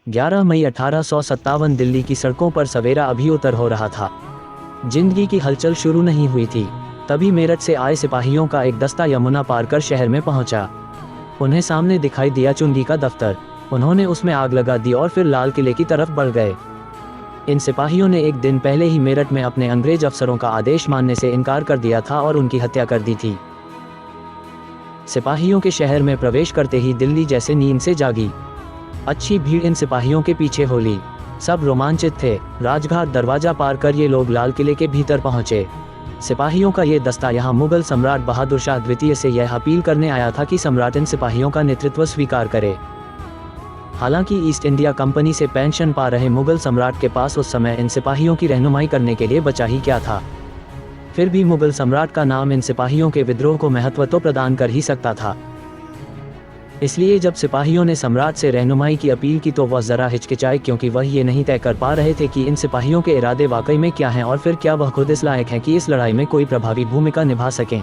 11 मई 1857 दिल्ली की सड़कों पर सवेरा अभी उतर हो रहा था। जिंदगी की हलचल शुरू नहीं हुई थी। तभी मेरठ से आए सिपाहियों का एक दस्ता यमुना पार कर शहर में पहुंचा। उन्हें सामने दिखाई दिया चुंगी का दफ्तर। उन्होंने उसमें आग लगा दी और फिर लाल किले की तरफ बढ़ गए। इन सिपाहियों ने एक दिन पहले ही मेरठ में अपने अंग्रेज अफसरों का आदेश मानने से इनकार कर दिया था और उनकी हत्या कर दी थी। सिपाहियों के शहर में प्रवेश करते ही दिल्ली जैसे नींद से जागी। अच्छी भीड़ इन सिपाहियों के पीछे हो ली। सब रोमांचित थे। राजघाट दरवाजा पार कर ये लोग लाल किले के भीतर पहुंचे। सिपाहियों का ये दस्ता यहाँ मुगल सम्राट बहादुर शाह द्वितीय से यह अपील करने आया था कि सम्राट इन सिपाहियों का नेतृत्व स्वीकार करे। हालांकि ईस्ट इंडिया कंपनी से पेंशन पा रहे मुगल सम्राट के पास उस समय इन सिपाहियों की रहनुमाई करने के लिए बचा ही क्या था। फिर भी मुगल सम्राट का नाम इन सिपाहियों के विद्रोह को महत्व तो प्रदान कर ही सकता था। इसलिए जब सिपाहियों ने सम्राट से रहनुमाई की अपील की तो वह जरा हिचकिचाए, क्योंकि वह ये नहीं तय कर पा रहे थे कि इन सिपाहियों के इरादे वाकई में क्या हैं और फिर क्या वह खुद इस लायक हैं कि इस लड़ाई में कोई प्रभावी भूमिका निभा सकें।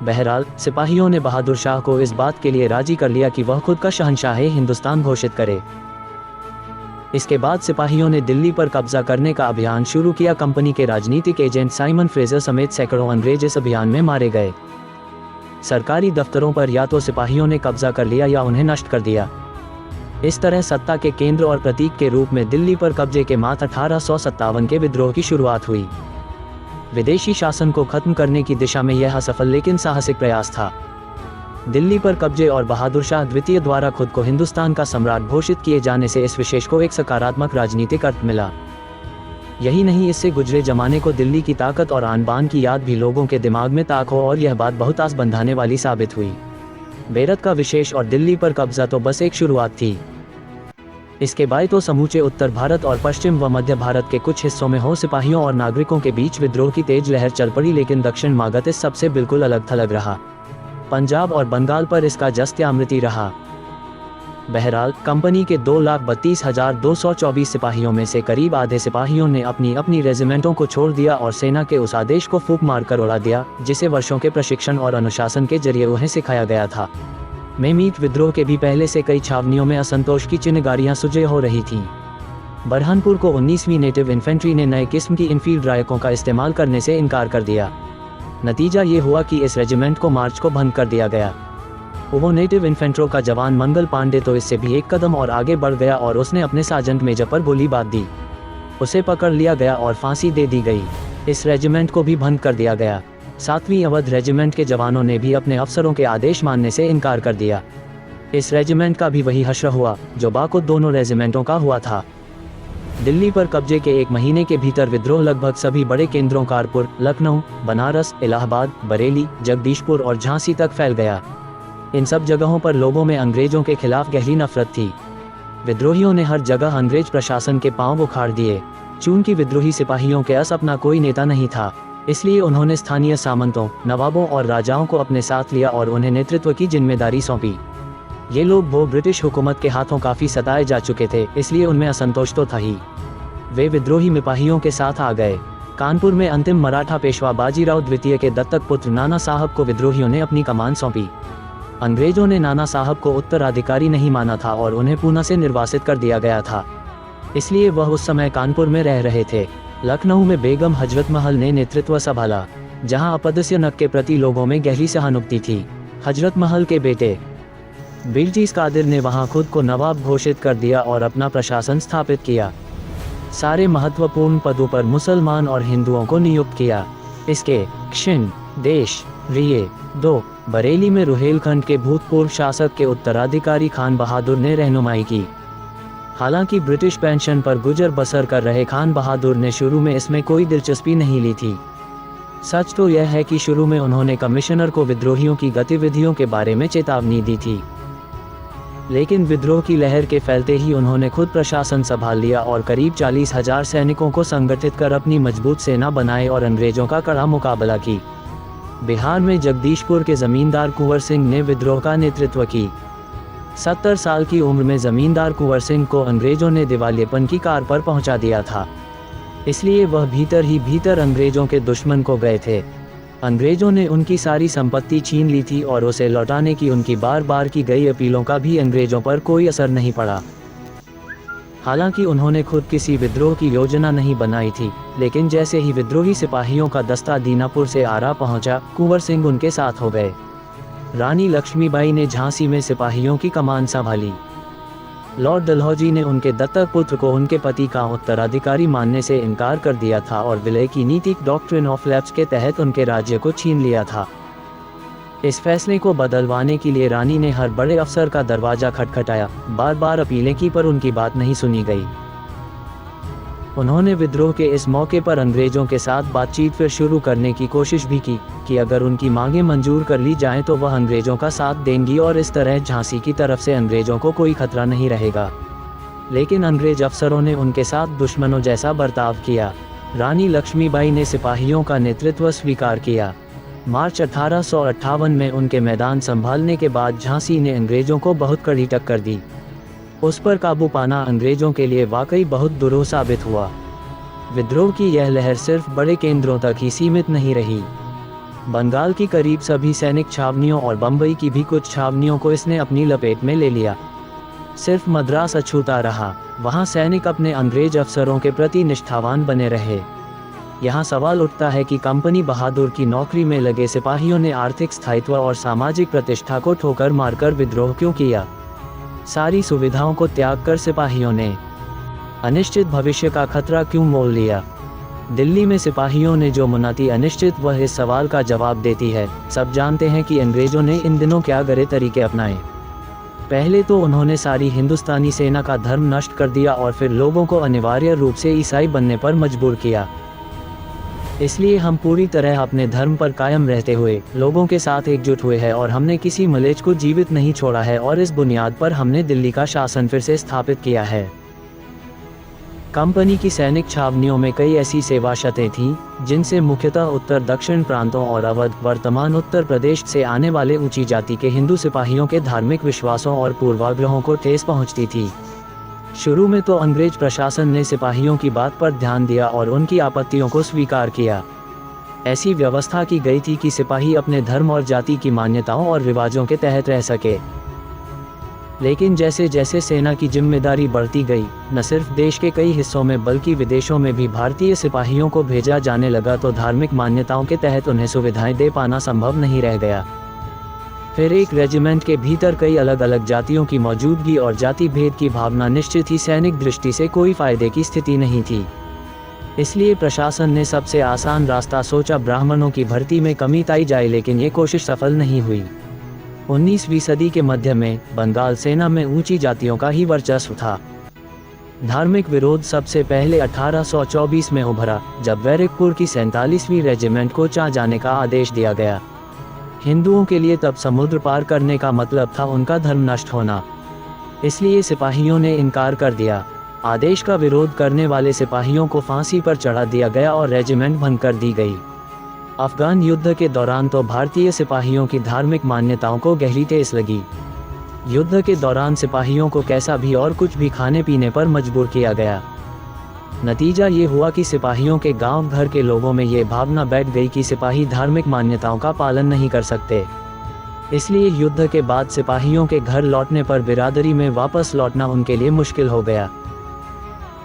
बहरहाल सिपाहियों ने बहादुर शाह को इस बात के लिए राजी कर लिया कि वह खुद का शहंशाह हिंदुस्तान घोषित करे। इसके बाद सिपाहियों ने दिल्ली पर कब्जा करने का अभियान शुरू किया। कंपनी के राजनीतिक एजेंट साइमन फ्रेजर समेत सैकड़ों अंग्रेज इस अभियान में मारे गए। सरकारी दफ्तरों पर या तो सिपाहियों ने कब्जा कर लिया या उन्हें नष्ट कर दिया। इस तरह सत्ता के केंद्र और प्रतीक के रूप में दिल्ली पर कब्जे के मार्च 1857 के विद्रोह की शुरुआत हुई। विदेशी शासन को खत्म करने की दिशा में यह असफल लेकिन साहसिक प्रयास था। दिल्ली पर कब्जे और बहादुर शाह द्वितीय द्वारा खुद को हिंदुस्तान का सम्राट घोषित किए जाने से इस विशेष को एक सकारात्मक राजनीतिक अर्थ मिला। यही नहीं, इससे गुजरे जमाने को दिल्ली की ताकत और आन बान की याद भी लोगों के दिमाग में ताक हो और यह बात बहुत आस बंधाने वाली साबित हुई। मेरठ का विशेष और दिल्ली पर कब्जा तो बस एक शुरुआत थी। इसके बाद तो समूचे उत्तर भारत और पश्चिम व मध्य भारत के कुछ हिस्सों में हो सिपाहियों और नागरिकों के बीच विद्रोह की तेज लहर चल पड़ी, लेकिन दक्षिण मागध इस सबसे बिल्कुल अलग थलग रहा। पंजाब और बंगाल पर इसका जस्त्यामृति रहा। बहरहाल कंपनी के 2,32,224 सिपाहियों में से करीब आधे सिपाहियों ने अपनी अपनी रेजिमेंटों को छोड़ दिया और सेना के उस आदेश को फूंक मारकर उड़ा दिया जिसे वर्षों के प्रशिक्षण और अनुशासन के जरिए उन्हें सिखाया गया था। मेमीत विद्रोह के भी पहले से कई छावनियों में असंतोष की चिनगारियां सुलझे हो रही थीं। बरहानपुर को 19वीं नेटिव इन्फेंट्री ने नए किस्म की इनफील्ड रायकों का इस्तेमाल करने से इनकार कर दिया। नतीजा ये हुआ कि इस रेजिमेंट को मार्च को भंग कर दिया गया। वो नेटिव इन्फेंट्रो का जवान मंगल पांडे तो इससे भी एक कदम और आगे बढ़ गया और उसने अपने सार्जेंट मेजर पर गोली बात दी। उसे पकड़ लिया गया और फांसी दे दी गई। इस रेजिमेंट को भी भंग कर दिया गया। 7वीं अवध रेजिमेंट के जवानों ने भी अपने अफसरों के आदेश मानने से इनकार कर दिया। इस रेजिमेंट का भी वही हश्र हुआ जो बाकी दोनों रेजिमेंटों का हुआ था। दिल्ली पर कब्जे के एक महीने के भीतर विद्रोह लगभग सभी बड़े केंद्रों कानपुर, लखनऊ, बनारस, इलाहाबाद, बरेली, जगदीशपुर और झांसी तक फैल गया। इन सब जगहों पर लोगों में अंग्रेजों के खिलाफ गहरी नफरत थी। विद्रोहियों ने हर जगह अंग्रेज प्रशासन के पांव उखाड़ दिए। चूंकि विद्रोही सिपाहियों के पास अपना कोई नेता नहीं था, इसलिए उन्होंने स्थानीय सामंतों, नवाबों और राजाओं को अपने साथ लिया और उन्हें नेतृत्व की जिम्मेदारी सौंपी। ये लोग वो ब्रिटिश हुकूमत के हाथों काफ़ी सताए जा चुके थे, इसलिए उनमें असंतोष तो था ही। वे विद्रोही सिपाहियों के साथ आ गए। कानपुर में अंतिम मराठा पेशवा बाजीराव द्वितीय के दत्तक पुत्र नाना साहब को विद्रोहियों ने अपनी कमान सौंपी। अंग्रेजों ने नाना साहब को उत्तराधिकारी नहीं माना था और उन्हें पूना से निर्वासित कर दिया गया था, इसलिए वह उस समय कानपुर में रह रहे थे। लखनऊ में बेगम हजरत महल ने नेतृत्व संभाला, जहां अपदस्यनक के प्रति लोगों में गहरी सहानुभूति थी। हजरत महल के बेटे बिलजीस कादिर ने वहां खुद को नवाब घोषित कर दिया और अपना प्रशासन स्थापित किया। सारे महत्वपूर्ण पदों पर मुसलमान और हिंदुओं को नियुक्त किया। इसके क्षिण देश रिये 2 बरेली में रुहेलखंड के भूतपूर्व शासक के उत्तराधिकारी खान बहादुर ने रहनुमाई की। हालांकि ब्रिटिश पेंशन पर गुजर बसर कर रहे खान बहादुर ने शुरू में इसमें कोई दिलचस्पी नहीं ली थी। सच तो यह है कि शुरू में उन्होंने कमिश्नर को विद्रोहियों की गतिविधियों के बारे में चेतावनी दी थी, लेकिन विद्रोह की लहर के फैलते ही उन्होंने खुद प्रशासन संभाल लिया और करीब 40,000 सैनिकों को संगठित कर अपनी मजबूत सेना बनाए और अंग्रेजों का कड़ा मुकाबला की। बिहार में जगदीशपुर के जमींदार कुंवर सिंह ने विद्रोह का नेतृत्व की। 70 साल की उम्र में जमींदार कुंवर सिंह को अंग्रेजों ने दिवालियेपन की कार पर पहुंचा दिया था, इसलिए वह भीतर ही भीतर अंग्रेजों के दुश्मन को गए थे। अंग्रेजों ने उनकी सारी संपत्ति छीन ली थी और उसे लौटाने की उनकी बार बार की गई अपीलों का भी अंग्रेजों पर कोई असर नहीं पड़ा। हालांकि उन्होंने खुद किसी विद्रोह की योजना नहीं बनाई थी, लेकिन जैसे ही विद्रोही सिपाहियों का दस्ता दीनापुर से आरा पहुंचा, कुंवर सिंह उनके साथ हो गए। रानी लक्ष्मीबाई ने झांसी में सिपाहियों की कमान संभाली। लॉर्ड डलहौजी ने उनके दत्तक पुत्र को उनके पति का उत्तराधिकारी मानने से इनकार कर दिया था और विलय की नीति डॉक्ट्रिन ऑफ लैप्स के तहत उनके राज्य को छीन लिया था। इस फैसले को बदलवाने के लिए रानी ने हर बड़े अफसर का दरवाजा खटखटाया, बार बार अपीलें की, पर उनकी बात नहीं सुनी गई। उन्होंने विद्रोह के इस मौके पर अंग्रेजों के साथ बातचीत फिर शुरू करने की कोशिश भी की कि अगर उनकी मांगें मंजूर कर ली जाएं तो वह अंग्रेजों का साथ देंगी और इस तरह झांसी की तरफ से अंग्रेजों को कोई खतरा नहीं रहेगा। लेकिन अंग्रेज अफसरों ने उनके साथ दुश्मनों जैसा बर्ताव किया। रानी लक्ष्मीबाई ने सिपाहियों का नेतृत्व स्वीकार किया। मार्च 1858 में उनके मैदान संभालने के बाद झांसी ने अंग्रेजों को बहुत कड़ी टक्कर दी। उस पर काबू पाना अंग्रेजों के लिए वाकई बहुत दुरूह साबित हुआ। विद्रोह की यह लहर सिर्फ बड़े केंद्रों तक ही सीमित नहीं रही। बंगाल की करीब सभी सैनिक छावनियों और बम्बई की भी कुछ छावनियों को इसने अपनी लपेट में ले लिया। सिर्फ मद्रास अछूता रहा, वहाँ सैनिक अपने अंग्रेज अफसरों के प्रति निष्ठावान बने रहे। यहाँ सवाल उठता है कि कंपनी बहादुर की नौकरी में लगे सिपाहियों ने आर्थिक स्थायित्व और सामाजिक प्रतिष्ठा को ठोकर मारकर विद्रोह क्यों किया? सारी सुविधाओं को त्याग कर सिपाहियों ने अनिश्चित भविष्य का खतरा क्यों मोल लिया? दिल्ली में सिपाहियों ने जो मुनाती अनिश्चित, वह इस सवाल का जवाब देती है। सब जानते हैं कि अंग्रेजों ने इन दिनों क्या गरे तरीके अपनाए। पहले तो उन्होंने सारी हिंदुस्तानी सेना का धर्म नष्ट कर दिया और फिर लोगों को अनिवार्य रूप से ईसाई बनने पर मजबूर किया। इसलिए हम पूरी तरह अपने धर्म पर कायम रहते हुए लोगों के साथ एकजुट हुए हैं और हमने किसी मलेच्छ को जीवित नहीं छोड़ा है और इस बुनियाद पर हमने दिल्ली का शासन फिर से स्थापित किया है। कंपनी की सैनिक छावनियों में कई ऐसी सेवाशतें थीं जिनसे मुख्यतः उत्तर दक्षिण प्रांतों और अवध, वर्तमान उत्तर प्रदेश से आने वाले ऊंची जाति के हिंदू सिपाहियों के धार्मिक विश्वासों और पूर्वाग्रहों को ठेस पहुंचती थी। शुरू में तो अंग्रेज प्रशासन ने सिपाहियों की बात पर ध्यान दिया और उनकी आपत्तियों को स्वीकार किया। ऐसी व्यवस्था की गई थी कि सिपाही अपने धर्म और जाति की मान्यताओं और रिवाजों के तहत रह सके। लेकिन जैसे जैसे सेना की जिम्मेदारी बढ़ती गई, न सिर्फ देश के कई हिस्सों में बल्कि विदेशों में भी भारतीय सिपाहियों को भेजा जाने लगा तो धार्मिक मान्यताओं के तहत उन्हें सुविधाएं दे पाना संभव नहीं रह गया। फिर एक रेजिमेंट के भीतर कई अलग अलग जातियों की मौजूदगी और जाति भेद की भावना निश्चित ही सैनिक दृष्टि से कोई फायदे की स्थिति नहीं थी। इसलिए प्रशासन ने सबसे आसान रास्ता सोचा, ब्राह्मणों की भर्ती में कमी लाई जाए, लेकिन ये कोशिश सफल नहीं हुई। 19वीं सदी के मध्य में बंगाल सेना में ऊंची जातियों का ही वर्चस्व था। धार्मिक विरोध सबसे पहले 1824 में उभरा, जब बैरकपुर की 47वीं रेजिमेंट को चा जाने का आदेश दिया गया। हिंदुओं के लिए तब समुद्र पार करने का मतलब था उनका धर्म नष्ट होना। इसलिए सिपाहियों ने इनकार कर दिया। आदेश का विरोध करने वाले सिपाहियों को फांसी पर चढ़ा दिया गया और रेजिमेंट भंग कर दी गई। अफगान युद्ध के दौरान तो भारतीय सिपाहियों की धार्मिक मान्यताओं को गहरी ठेस लगी। युद्ध के दौरान सिपाहियों को कैसा भी और कुछ भी खाने पीने पर मजबूर किया गया। नतीजा ये हुआ कि सिपाहियों के गांव घर के लोगों में ये भावना बैठ गई कि सिपाही धार्मिक मान्यताओं का पालन नहीं कर सकते। इसलिए युद्ध के बाद सिपाहियों के घर लौटने पर बिरादरी में वापस लौटना उनके लिए मुश्किल हो गया।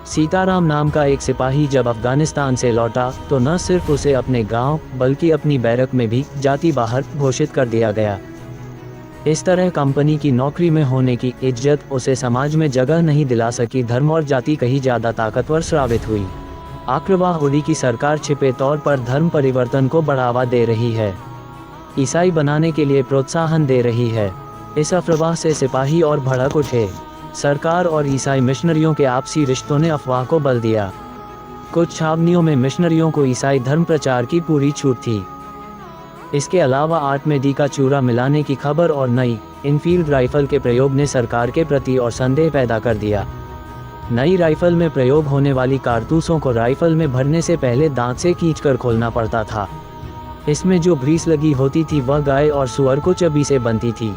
सीताराम नाम का एक सिपाही जब अफगानिस्तान से लौटा तो न सिर्फ उसे अपने गांव बल्कि अपनी बैरक में भी जाति बाहर घोषित कर दिया गया। इस तरह कंपनी की नौकरी में होने की इज्जत उसे समाज में जगह नहीं दिला सकी। धर्म और जाति कहीं ज़्यादा ताकतवर साबित हुई। आक्रवाहुरी की सरकार छिपे तौर पर धर्म परिवर्तन को बढ़ावा दे रही है, ईसाई बनाने के लिए प्रोत्साहन दे रही है। इस अफवाह से सिपाही और भड़क उठे। सरकार और ईसाई मिशनरियों के आपसी रिश्तों ने अफवाह को बल दिया। कुछ छावनियों में मिशनरियों को ईसाई धर्म प्रचार की पूरी छूट थी। इसके अलावा 8 में डी का चूरा मिलाने की खबर और नई इनफील्ड राइफल के प्रयोग ने सरकार के प्रति और संदेह पैदा कर दिया। नई राइफल में प्रयोग होने वाली कारतूसों को राइफल में भरने से पहले दांत से खींचकर खोलना पड़ता था। इसमें जो ग्रीस लगी होती थी वह गाय और सुअर को चबी से बनती थी।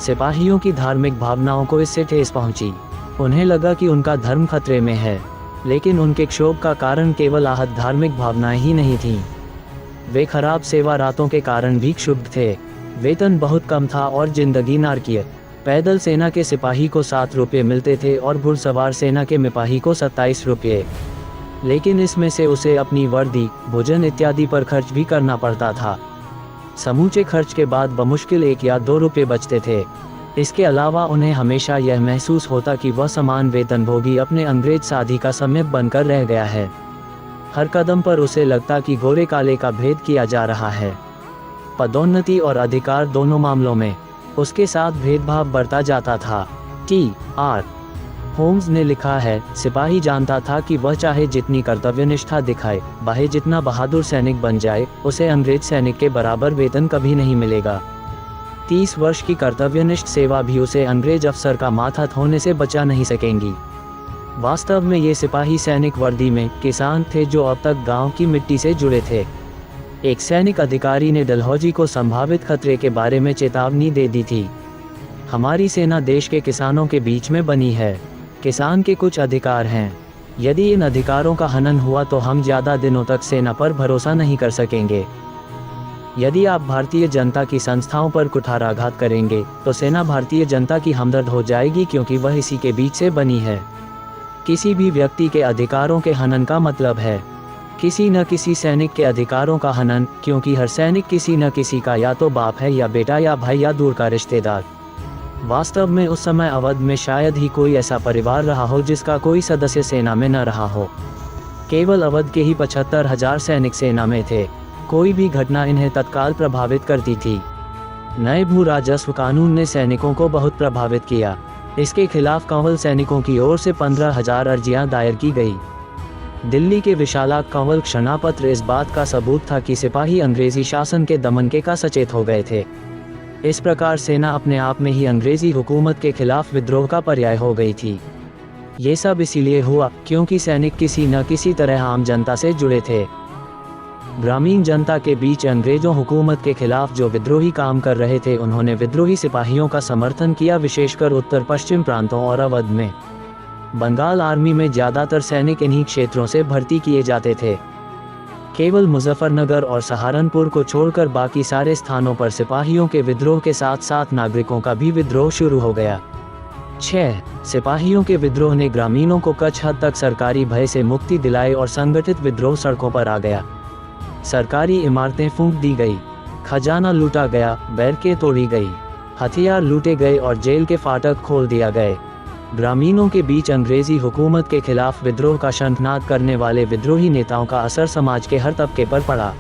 सिपाहियों की धार्मिक भावनाओं को इससे ठेस पहुंची। उन्हें लगा कि उनका धर्म खतरे में है, लेकिन उनके क्षोभ का कारण केवल आहत धार्मिक भावनाएं ही नहीं थीं। वे खराब सेवा रातों के कारण भी क्षुब्ध थे। वेतन बहुत कम था और जिंदगी नारकीय। पैदल सेना के सिपाही को 7 रुपये मिलते थे और घुड़सवार सेना के सिपाही को 27 रुपये। लेकिन इसमें से उसे अपनी वर्दी, भोजन इत्यादि पर खर्च भी करना पड़ता था। समूचे खर्च के बाद बमुश्किल 1 या 2 रुपये बचते थे। इसके अलावा उन्हें हमेशा यह महसूस होता कि वह समान वेतनभोगी अपने अंग्रेज साथी का समीप बनकर रह गया है। हर कदम पर उसे लगता कि गोरे काले का भेद किया जा रहा है। पदोन्नति और अधिकार दोनों मामलों में उसके साथ भेदभाव बढ़ता जाता था। T.R. होम्स ने लिखा है, सिपाही जानता था कि वह चाहे जितनी कर्तव्यनिष्ठा दिखाए, चाहे जितना बहादुर सैनिक बन जाए, उसे अंग्रेज सैनिक के बराबर वेतन कभी नहीं मिलेगा। 30 वर्ष की कर्तव्यनिष्ठ सेवा भी उसे अंग्रेज अफसर का माथा धोने से बचा नहीं सकेंगी। वास्तव में ये सिपाही सैनिक वर्दी में किसान थे जो अब तक गांव की मिट्टी से जुड़े थे। एक सैनिक अधिकारी ने डलहौजी को संभावित खतरे के बारे में चेतावनी दे दी थी। हमारी सेना देश के किसानों के बीच में बनी है। किसान के कुछ अधिकार हैं। यदि इन अधिकारों का हनन हुआ तो हम ज़्यादा दिनों तक सेना पर भरोसा नहीं कर सकेंगे। यदि आप भारतीय जनता की संस्थाओं पर कुठाराघात करेंगे तो सेना भारतीय जनता की हमदर्द हो जाएगी, क्योंकि वह इसी के बीच से बनी है। किसी भी व्यक्ति के अधिकारों के हनन का मतलब है किसी न किसी सैनिक के अधिकारों का हनन, क्योंकि हर सैनिक किसी न किसी का या तो बाप है या बेटा या भाई या दूर का रिश्तेदार। वास्तव में उस समय अवध में शायद ही कोई ऐसा परिवार रहा हो जिसका कोई सदस्य सेना में न रहा हो। केवल अवध के ही 75,000 सैनिक सेना में थे। कोई भी घटना इन्हें तत्काल प्रभावित करती थी। नए भू राजस्व कानून ने सैनिकों को बहुत प्रभावित किया। इसके खिलाफ कंवल सैनिकों की ओर से 15,000 अर्जियां दायर की गई। दिल्ली के विशालाक्ष कंवल क्षणापत्र इस बात का सबूत था कि सिपाही अंग्रेजी शासन के दमन के का सचेत हो गए थे। इस प्रकार सेना अपने आप में ही अंग्रेजी हुकूमत के खिलाफ विद्रोह का पर्याय हो गई थी। ये सब इसीलिए हुआ क्योंकि सैनिक किसी न किसी तरह आम जनता से जुड़े थे। ग्रामीण जनता के बीच अंग्रेजों हुकूमत के खिलाफ जो विद्रोही काम कर रहे थे, उन्होंने विद्रोही सिपाहियों का समर्थन किया, विशेषकर उत्तर पश्चिम प्रांतों और अवध में। बंगाल आर्मी में ज़्यादातर सैनिक इन्हीं क्षेत्रों से भर्ती किए जाते थे। केवल मुजफ्फरनगर और सहारनपुर को छोड़कर बाकी सारे स्थानों पर सिपाहियों के विद्रोह के साथ साथ नागरिकों का भी विद्रोह शुरू हो गया। 6. सिपाहियों के विद्रोह ने ग्रामीणों को कुछ हद तक सरकारी भय से मुक्ति दिलाई और संगठित विद्रोह सड़कों पर आ गया। सरकारी इमारतें फूंक दी गई, खजाना लूटा गया, बैरकें तोड़ी गई, हथियार लूटे गए और जेल के फाटक खोल दिया गए। ग्रामीणों के बीच अंग्रेजी हुकूमत के खिलाफ विद्रोह का शंखनाद करने वाले विद्रोही नेताओं का असर समाज के हर तबके पर पड़ा।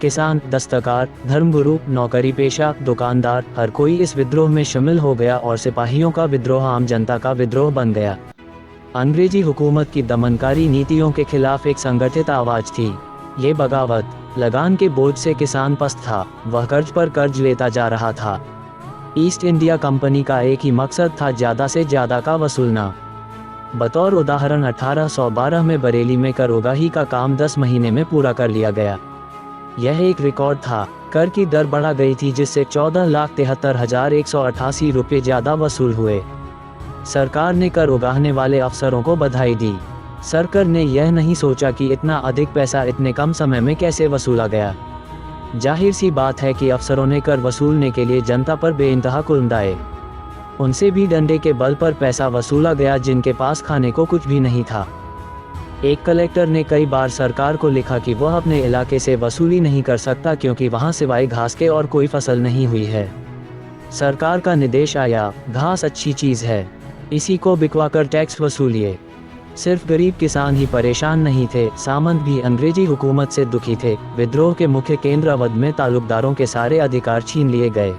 किसान, दस्तकार, धर्मगुरु, नौकरी पेशा, दुकानदार, हर कोई इस विद्रोह में शामिल हो गया और सिपाहियों का विद्रोह आम जनता का विद्रोह बन गया। अंग्रेजी हुकूमत की दमनकारी नीतियों के खिलाफ एक संगठित आवाज थी। ये बगावत, लगान के बोझ से किसान पस्त था, वह कर्ज पर कर्ज लेता जा रहा था। ईस्ट इंडिया कंपनी का एक ही मकसद था, ज़्यादा से ज़्यादा का वसूलना। बतौर उदाहरण 1812 में बरेली में कर उगाही का काम 10 महीने में पूरा कर लिया गया। यह एक रिकॉर्ड था। कर की दर बढ़ा गई थी, जिससे 14,73,188 रुपये ज़्यादा वसूल हुए। सरकार ने कर उगाहने वाले अफसरों को बधाई दी। सरकार ने यह नहीं सोचा कि इतना अधिक पैसा इतने कम समय में कैसे वसूला गया। जाहिर सी बात है कि अफसरों ने कर वसूलने के लिए जनता पर बेइंतहा कुल्मदाए। उनसे भी डंडे के बल पर पैसा वसूला गया, जिनके पास खाने को कुछ भी नहीं था। एक कलेक्टर ने कई बार सरकार को लिखा कि वह अपने इलाके से वसूली नहीं कर सकता, क्योंकि वहां सिवाय घास के और कोई फसल नहीं हुई है। सरकार का निर्देश आया, घास अच्छी चीज़ है, इसी को बिकवाकर टैक्स वसूलिए। सिर्फ गरीब किसान ही परेशान नहीं थे, सामंत भी अंग्रेजी हुकूमत से दुखी थे। विद्रोह के मुख्य केंद्र अवध में तालुकदारों के सारे अधिकार छीन लिए गए।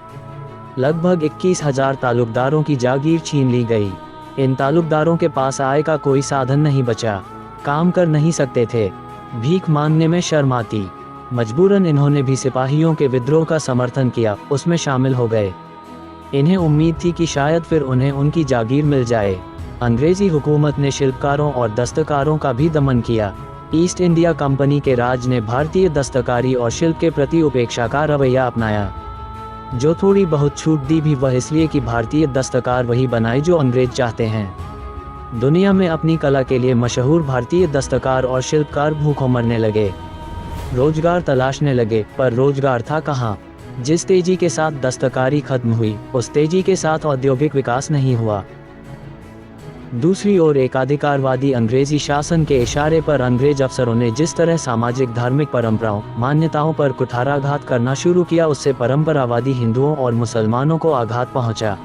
लगभग 21,000 तालुकदारों की जागीर छीन ली गई। इन तालुकदारों के पास आय का कोई साधन नहीं बचा, काम कर नहीं सकते थे, भीख मांगने में शर्म आती। मजबूरन इन्होंने भी सिपाहियों के विद्रोह का समर्थन किया, उसमें शामिल हो गए। इन्हें उम्मीद थी कि शायद फिर उन्हें उनकी जागीर मिल जाए। अंग्रेजी हुकूमत ने शिल्पकारों और दस्तकारों का भी दमन किया। ईस्ट इंडिया कंपनी के राज ने भारतीय दस्तकारी और शिल्प के प्रति उपेक्षा का रवैया अपनाया। जो थोड़ी बहुत छूट दी भी वह इसलिए कि भारतीय दस्तकार वही बनाए जो अंग्रेज चाहते हैं। दुनिया में अपनी कला के लिए मशहूर भारतीय दस्तकार और शिल्पकार भूखों मरने लगे, रोजगार तलाशने लगे, पर रोजगार था कहाँ। जिस तेजी के साथ दस्तकारी खत्म हुई, उस तेजी के साथ औद्योगिक विकास नहीं हुआ। दूसरी ओर एकाधिकारवादी अंग्रेजी शासन के इशारे पर अंग्रेज अफसरों ने जिस तरह सामाजिक धार्मिक परंपराओं, मान्यताओं पर कुठाराघात करना शुरू किया, उससे परंपरावादी हिंदुओं और मुसलमानों को आघात पहुंचा।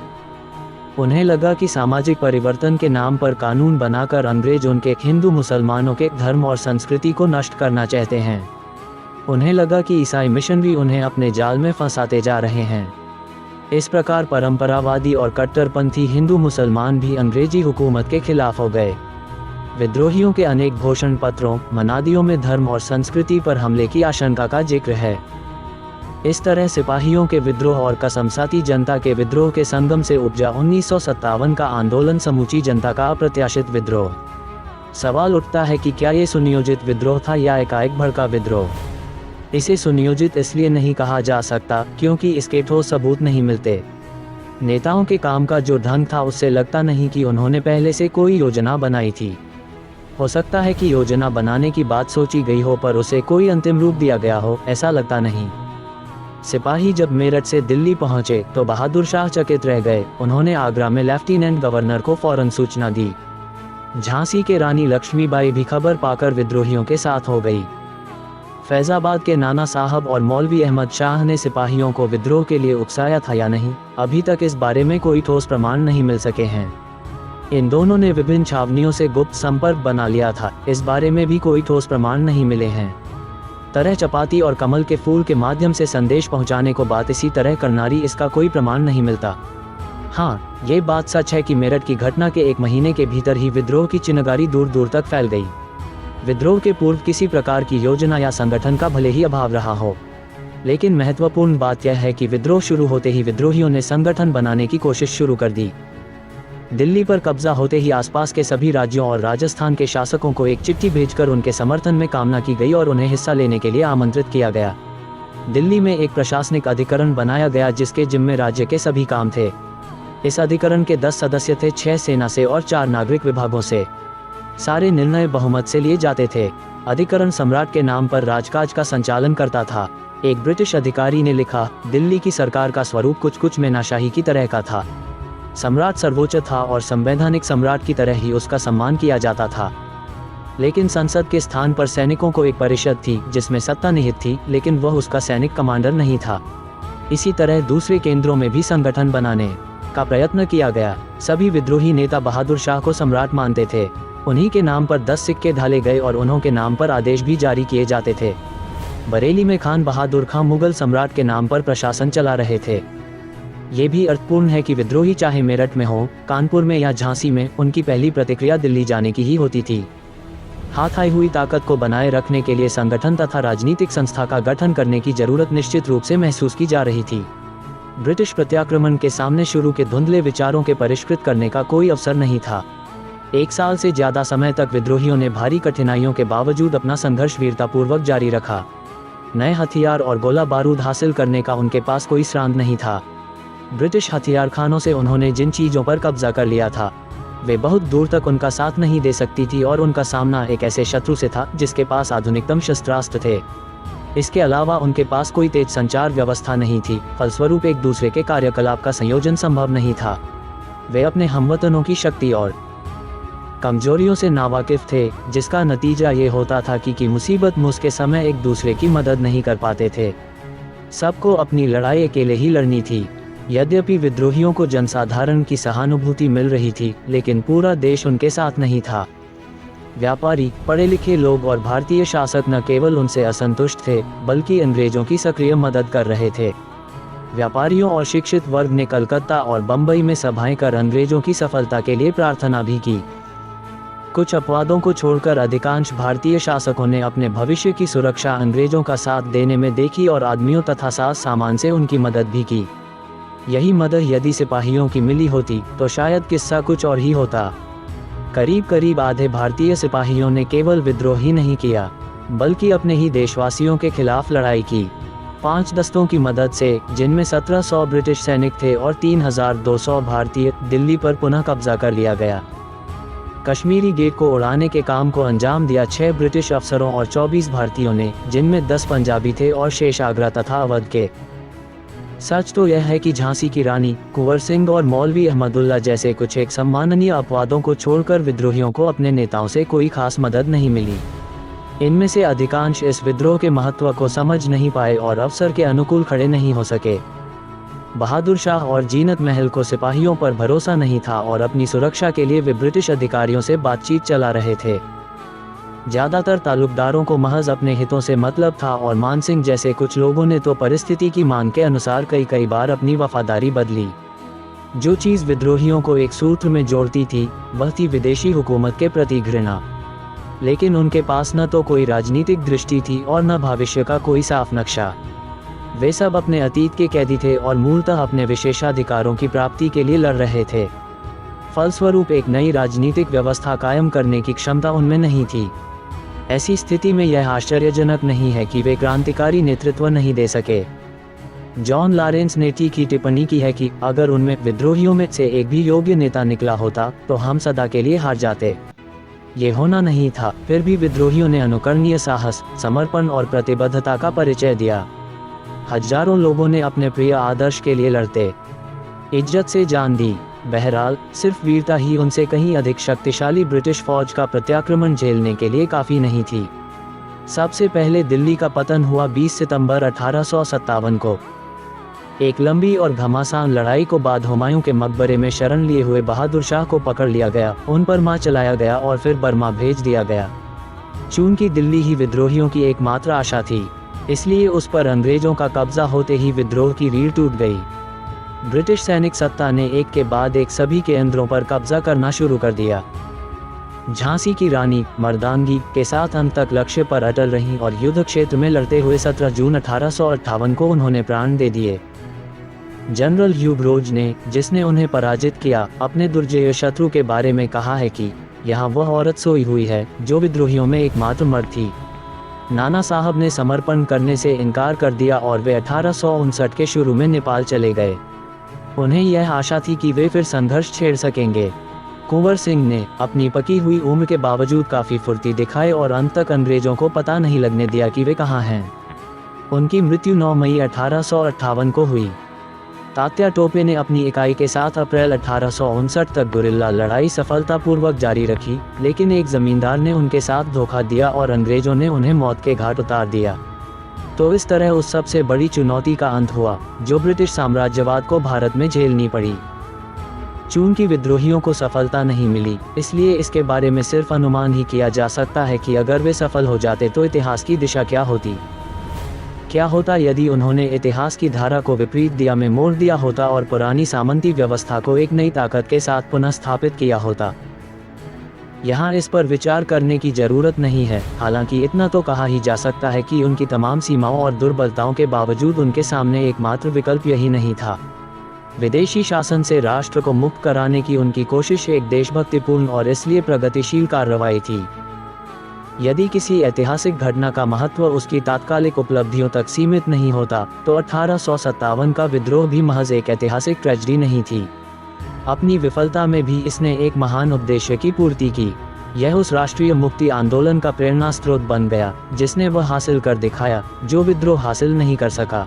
उन्हें लगा कि सामाजिक परिवर्तन के नाम पर कानून बनाकर अंग्रेज उनके हिंदू मुसलमानों के धर्म और संस्कृति को नष्ट करना चाहते हैं। उन्हें लगा कि ईसाई मिशनरी उन्हें अपने जाल में फंसाते जा रहे हैं। इस प्रकार परंपरावादी और कट्टरपंथी हिंदू मुसलमान भी अंग्रेजी हुकूमत के खिलाफ हो गए। विद्रोहियों के अनेक घोषण पत्रों, मनादियों में धर्म और संस्कृति पर हमले की आशंका का जिक्र है। इस तरह सिपाहियों के विद्रोह और कसमसाती जनता के विद्रोह के संगम से उपजा 1957 का आंदोलन समूची जनता का अप्रत्याशित विद्रोह। सवाल उठता है कि क्या ये सुनियोजित विद्रोह था या एकाएक भड़का विद्रोह। इसे सुनियोजित इसलिए नहीं कहा जा सकता क्योंकि इसके ठोस सबूत नहीं मिलते। नेताओं के काम का जो ढंग था, उससे लगता नहीं कि उन्होंने पहले से कोई योजना बनाई थी। हो सकता है कि योजना बनाने की बात सोची गई हो पर उसे कोई अंतिम रूप दिया गया हो, ऐसा लगता नहीं। सिपाही जब मेरठ से दिल्ली पहुंचे तो बहादुर शाह चकित रह गए। उन्होंने आगरा में लेफ्टिनेंट गवर्नर को फौरन सूचना दी। झांसी के रानी लक्ष्मीबाई भी खबर पाकर विद्रोहियों के साथ हो गई। फैजाबाद के नाना साहब और मौलवी अहमद शाह ने सिपाहियों को विद्रोह के लिए उकसाया था या नहीं, अभी तक इस बारे में कोई ठोस प्रमाण नहीं मिल सके हैं। इन दोनों ने विभिन्न छावनियों से गुप्त संपर्क बना लिया था, इस बारे में भी कोई ठोस प्रमाण नहीं मिले हैं। तरह चपाती और कमल के फूल के माध्यम से संदेश पहुंचाने को बात इसी तरह करनारी, इसका कोई प्रमाण नहीं मिलता। हाँ, ये बात सच है कि मेरठ की घटना के 1 महीने के भीतर ही विद्रोह की चिनगारी दूर दूर तक फैल गई। विद्रोह के पूर्व किसी प्रकार की योजना या संगठन का भले ही अभाव रहा हो, लेकिन महत्वपूर्ण बात यह है कि विद्रोह शुरू होते ही विद्रोहियों ने संगठन बनाने की कोशिश शुरू कर दी। दिल्ली पर कब्जा होते ही आसपास के सभी राज्यों और राजस्थान के शासकों को एक चिट्ठी भेजकर उनके समर्थन में कामना की गई और उन्हें हिस्सा लेने के लिए आमंत्रित किया गया। दिल्ली में एक प्रशासनिक अधिकरण बनाया गया जिसके जिम्मे राज्य के सभी काम थे। इस अधिकरण के 10 सदस्य थे, 6 सेना से और 4 नागरिक विभागों से। सारे निर्णय बहुमत से लिए जाते थे। अधिकरण सम्राट के नाम पर राजकाज का संचालन करता था। एक ब्रिटिश अधिकारी ने लिखा, दिल्ली की सरकार का स्वरूप कुछ कुछ मेनाशाही की तरह का था। सम्राट सर्वोच्च था और संवैधानिक सम्राट की तरह ही उसका सम्मान किया जाता था। लेकिन संसद के स्थान पर सैनिकों को एक परिषद थी जिसमें सत्ता निहित थी, लेकिन वह उसका सैनिक कमांडर नहीं था। इसी तरह दूसरे केंद्रों में भी संगठन बनाने का प्रयत्न किया गया। सभी विद्रोही नेता बहादुर शाह को सम्राट मानते थे। उन्हीं के नाम पर 10 सिक्के ढाले गए और उन्हों के नाम पर आदेश भी जारी किए जाते थे। बरेली में खान बहादुर खां मुगल सम्राट के नाम पर प्रशासन चला रहे थे। ये भी अर्थपूर्ण है कि विद्रोही चाहे मेरठ में हो, कानपुर में या झांसी में, उनकी पहली प्रतिक्रिया दिल्ली जाने की ही होती थी। हाथ आई हुई ताकत को बनाए रखने के लिए संगठन तथा राजनीतिक संस्था का गठन करने की जरूरत निश्चित रूप से महसूस की जा रही थी। ब्रिटिश प्रत्याक्रमण के सामने शुरू के धुंधले विचारों के परिष्कृत करने का कोई अवसर नहीं था। 1 साल से ज्यादा समय तक विद्रोहियों ने भारी कठिनाइयों के बावजूद अपना संघर्ष वीरतापूर्वक जारी रखा। नए हथियार और गोला बारूद हासिल करने का उनके पास कोई श्रांत नहीं था। ब्रिटिश हथियार खानों से उन्होंने जिन चीज़ों पर कब्जा कर लिया था, वे बहुत दूर तक उनका साथ नहीं दे सकती थी और उनका सामना एक ऐसे शत्रु से था जिसके पास आधुनिकतम शस्त्रास्त्र थे। इसके अलावा उनके पास कोई तेज संचार व्यवस्था नहीं थी, फलस्वरूप एक दूसरे के कार्यकलाप का संयोजन संभव नहीं था। वे अपने हमवतनों की शक्ति और कमजोरियों से नावाकिफ थे, जिसका नतीजा ये होता था कि मुसीबत मुझ के समय एक दूसरे की मदद नहीं कर पाते थे। सबको अपनी लड़ाई अकेले ही लड़नी थी। यद्यपि विद्रोहियों को जनसाधारण की सहानुभूति मिल रही थी, लेकिन पूरा देश उनके साथ नहीं था। व्यापारी, पढ़े लिखे लोग और भारतीय शासक न केवल उनसे असंतुष्ट थे, बल्कि अंग्रेजों की सक्रिय मदद कर रहे थे। व्यापारियों और शिक्षित वर्ग ने कलकत्ता और बंबई में सभाएं कर अंग्रेजों की सफलता के लिए प्रार्थना भी की। कुछ अपवादों को छोड़कर अधिकांश भारतीय शासकों ने अपने भविष्य की सुरक्षा अंग्रेजों का साथ देने में देखी और आदमियों तथा साज सामान से उनकी मदद भी की। यही मदद यदि सिपाहियों की मिली होती तो शायद किस्सा कुछ और ही होता। करीब करीब आधे भारतीय सिपाहियों ने केवल विद्रोह ही नहीं किया, बल्कि अपने ही देशवासियों के खिलाफ लड़ाई की। 5 दस्तों की मदद से, जिनमें 1700 ब्रिटिश सैनिक थे और 3200 भारतीय, दिल्ली पर पुनः कब्जा कर लिया गया। कश्मीरी गेट को उड़ाने के काम को अंजाम दिया 6 ब्रिटिश अफसरों और 24 भारतीयों ने, जिनमें 10 पंजाबी थे और शेष आगरा तथा अवध के। सच तो यह है कि झांसी की रानी, कुंवर सिंह और मौलवी अहमदुल्ला जैसे कुछ एक सम्माननीय अपवादों को छोड़कर विद्रोहियों को अपने नेताओं से कोई खास मदद नहीं मिली। इनमें से अधिकांश इस विद्रोह के महत्व को समझ नहीं पाए और अवसर के अनुकूल खड़े नहीं हो सके। बहादुर शाह और जीनत महल को सिपाहियों पर भरोसा नहीं था और अपनी सुरक्षा के लिए वे ब्रिटिश अधिकारियों से बातचीत चला रहे थे। ज़्यादातर तालुकदारों को महज अपने हितों से मतलब था और मान सिंह जैसे कुछ लोगों ने तो परिस्थिति की मांग के अनुसार कई बार अपनी वफादारी बदली। जो चीज़ विद्रोहियों को एक सूत्र में जोड़ती थी वह थी विदेशी हुकूमत के प्रति घृणा। लेकिन उनके पास न तो कोई राजनीतिक दृष्टि थी और न भविष्य का कोई साफ नक्शा। वे सब अपने अतीत के कैदी थे और मूलतः अपने विशेषाधिकारों की प्राप्ति के लिए लड़ रहे थे। फलस्वरूप एक नई राजनीतिक व्यवस्था कायम करने की क्षमता उनमें नहीं थी। ऐसी स्थिति में यह आश्चर्यजनक नहीं है कि वे क्रांतिकारी नेतृत्व नहीं दे सके। जॉन लॉरेंस ने की टिप्पणी की है कि अगर उनमें विद्रोहियों में से एक भी योग्य नेता निकला होता तो हम सदा के लिए हार जाते। ये होना नहीं था, फिर भी विद्रोहियों ने अनुकरणीय साहस, समर्पण और प्रतिबद्धता का परिचय दिया। हजारों लोगों ने अपने प्रिय आदर्श के लिए लड़ते इज्जत से जान दी। बहरहाल सिर्फ वीरता ही उनसे कहीं अधिक शक्तिशाली ब्रिटिश फौज का प्रत्याक्रमण झेलने के लिए काफ़ी नहीं थी। सबसे पहले दिल्ली का पतन हुआ 20 सितंबर 1857 को। एक लंबी और घमासान लड़ाई को बाद हुमायूं के मकबरे में शरण लिए हुए बहादुर शाह को पकड़ लिया गया, उन पर मार चलाया गया और फिर बर्मा भेज दिया गया। चूंकि दिल्ली ही विद्रोहियों की एकमात्र आशा थी, इसलिए उस पर अंग्रेजों का कब्जा होते ही विद्रोह की रीढ़ टूट गई। ब्रिटिश सैनिक सत्ता ने एक के बाद एक सभी केंद्रों पर कब्जा करना शुरू कर दिया। झांसी की रानी मर्दानगी के साथ अंत तक लक्ष्य पर अटल रहीं और युद्ध क्षेत्र में लड़ते हुए 17 जून 1858 को उन्होंने प्राण दे दिए। जनरल ह्यू ब्रोज ने, जिसने उन्हें पराजित किया, अपने दुर्जय शत्रु के बारे में कहा है कि यहाँ वह औरत सोई हुई है जो विद्रोहियों में एकमात्र मर्द थी। नाना साहब ने समर्पण करने से इनकार कर दिया और वे 1859 के शुरू में नेपाल चले गए। उन्हें यह आशा थी कि वे फिर संघर्ष छेड़ सकेंगे। कुंवर सिंह ने अपनी पकी हुई उम्र के बावजूद काफ़ी फुर्ती दिखाई और अंत तक अंग्रेजों को पता नहीं लगने दिया कि वे कहाँ हैं। उनकी मृत्यु 9 मई 1858 को हुई। तात्या टोपे ने अपनी इकाई के साथ अप्रैल 1859 तक गुरिल्ला लड़ाई सफलतापूर्वक जारी रखी, लेकिन एक जमींदार ने उनके साथ धोखा दिया और अंग्रेजों ने उन्हें मौत के घाट उतार दिया। तो इस तरह उस सबसे बड़ी चुनौती का अंत हुआ जो ब्रिटिश साम्राज्यवाद को भारत में झेलनी पड़ी। चूंकि विद्रोहियों को सफलता नहीं मिली, इसलिए इसके बारे में सिर्फ अनुमान ही किया जा सकता है कि अगर वे सफल हो जाते तो इतिहास की दिशा क्या होती। क्या होता यदि उन्होंने इतिहास की धारा को विपरीत दिशा में मोड़ दिया होता और पुरानी सामंती व्यवस्था को एक नई ताकत के साथ पुनः स्थापित किया होता। यहाँ इस पर विचार करने की जरूरत नहीं है, हालांकि इतना तो कहा ही जा सकता है कि उनकी तमाम सीमाओं और दुर्बलताओं के बावजूद उनके सामने एकमात्र विकल्प यही नहीं था। विदेशी शासन से राष्ट्र को मुक्त कराने की उनकी कोशिश एक देशभक्तिपूर्ण और इसलिए प्रगतिशील कार्रवाई थी। यदि किसी ऐतिहासिक घटना का महत्व उसकी तात्कालिक उपलब्धियों तक सीमित नहीं होता, तो 1857 का विद्रोह भी महज एक ऐतिहासिक ट्रेजेडी नहीं थी। अपनी विफलता में भी इसने एक महान उद्देश्य की पूर्ति की। यह उस राष्ट्रीय मुक्ति आंदोलन का प्रेरणा स्रोत बन गया जिसने वह हासिल कर दिखाया जो विद्रोह हासिल नहीं कर सका।